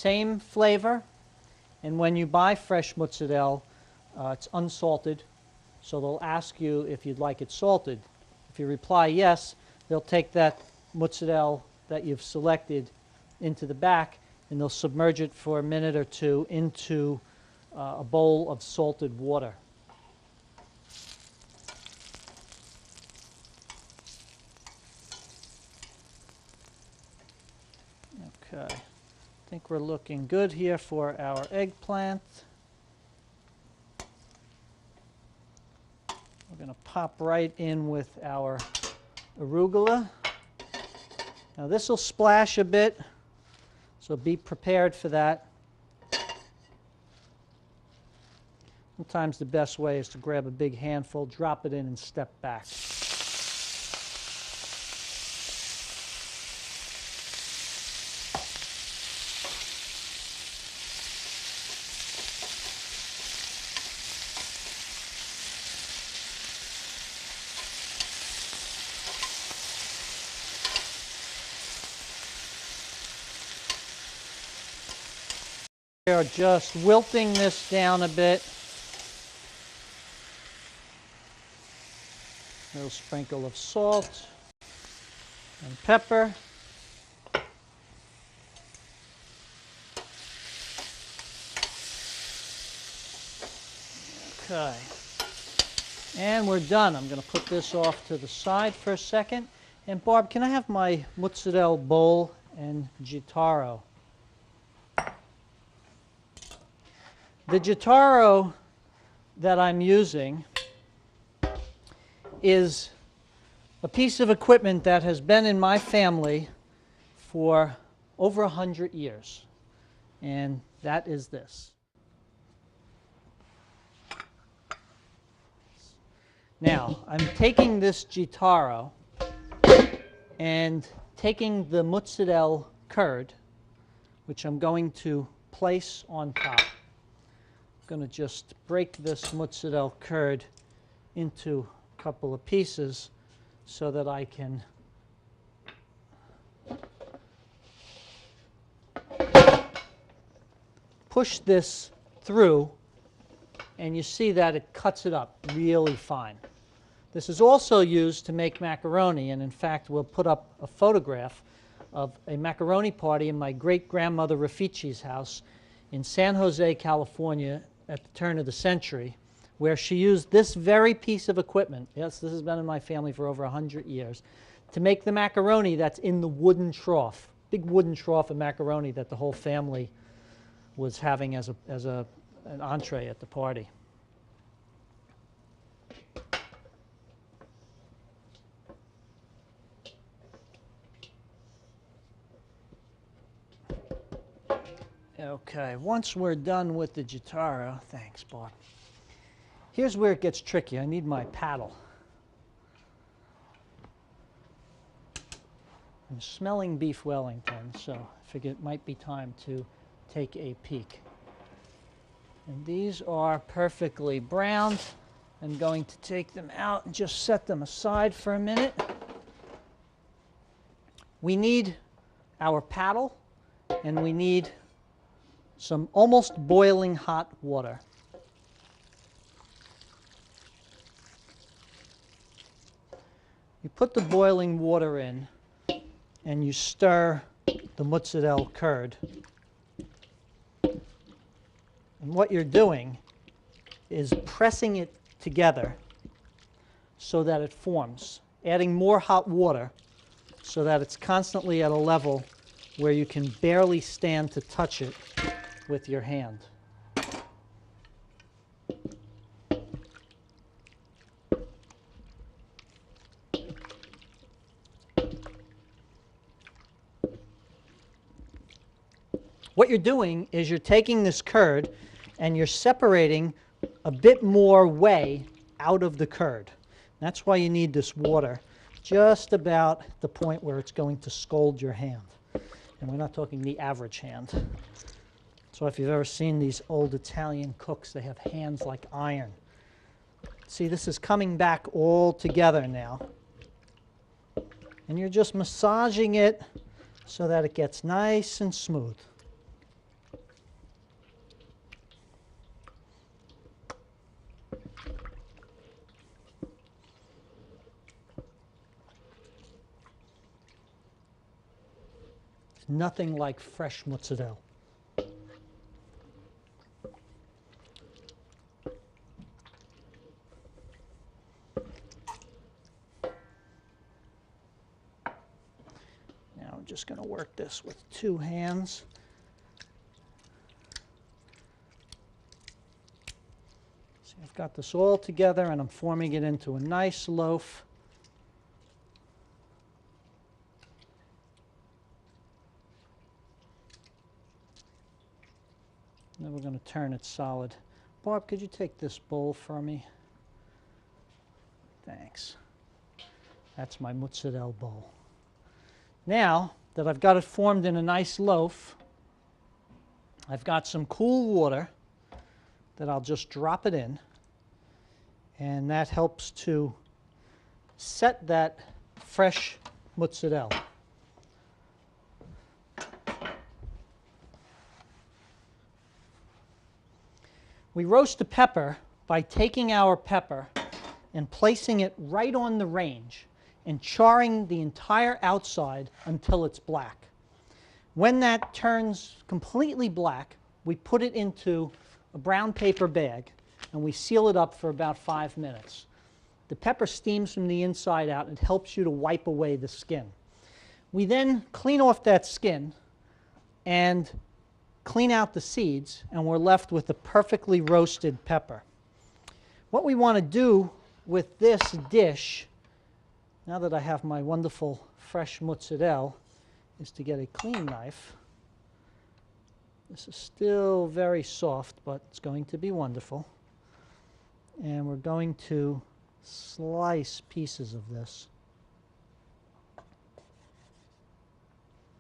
same flavor, and when you buy fresh mozzarella, it's unsalted, so they'll ask you if you'd like it salted. If you reply yes, they'll take that mozzarella that you've selected into the back, and they'll submerge it for a minute or two into a bowl of salted water. Okay, I think we're looking good here for our eggplant. We're going to pop right in with our arugula. Now this will splash a bit, so be prepared for that. Sometimes the best way is to grab a big handful, drop it in, and step back. We are just wilting this down a bit. A little sprinkle of salt and pepper. Okay. And we're done. I'm going to put this off to the side for a second. And Barb, can I have my mozzarella bowl and gittaro? The gittaro that I'm using is a piece of equipment that has been in my family for over 100 years, and that is this. Now, I'm taking this gittaro and taking the mozzarella curd, which I'm going to place on top. I'm going to just break this mozzarella curd into a couple of pieces so that I can push this through, and you see that it cuts it up really fine. This is also used to make macaroni, and in fact we'll put up a photograph of a macaroni party in my great-grandmother Rafici's house in San Jose, California at the turn of the century, where she used this very piece of equipment, yes, this has been in my family for over 100 years, to make the macaroni that's in the wooden trough, big wooden trough of macaroni that the whole family was having as an entree at the party. Okay, once we're done with the gittaro, thanks, Bob. Here's where it gets tricky. I need my paddle. I'm smelling beef Wellington, so I figured it might be time to take a peek. And these are perfectly browned. I'm going to take them out and just set them aside for a minute. We need our paddle, and we need some almost boiling hot water. You put the boiling water in and you stir the mozzarella curd. And what you're doing is pressing it together so that it forms, adding more hot water so that it's constantly at a level where you can barely stand to touch it with your hand. What you're doing is you're taking this curd and you're separating a bit more whey out of the curd. That's why you need this water just about the point where it's going to scald your hand. And we're not talking the average hand. So if you've ever seen these old Italian cooks, they have hands like iron. See, this is coming back all together now. And you're just massaging it so that it gets nice and smooth. nothing like fresh mozzarella. Now I'm just going to work this with 2 hands. See, I've got this all together and I'm forming it into a nice loaf. Then we're going to turn it solid. Barb, could you take this bowl for me? Thanks. That's my mozzarella bowl. Now that I've got it formed in a nice loaf, I've got some cool water that I'll just drop it in, and that helps to set that fresh mozzarella. We roast a pepper by taking our pepper and placing it right on the range and charring the entire outside until it's black. When that turns completely black, we put it into a brown paper bag and we seal it up for about 5 minutes. The pepper steams from the inside out and it helps you to wipe away the skin. We then clean off that skin and clean out the seeds, and we're left with a perfectly roasted pepper. What we want to do with this dish, now that I have my wonderful fresh mozzarella, is to get a clean knife. This is still very soft, but it's going to be wonderful. And we're going to slice pieces of this.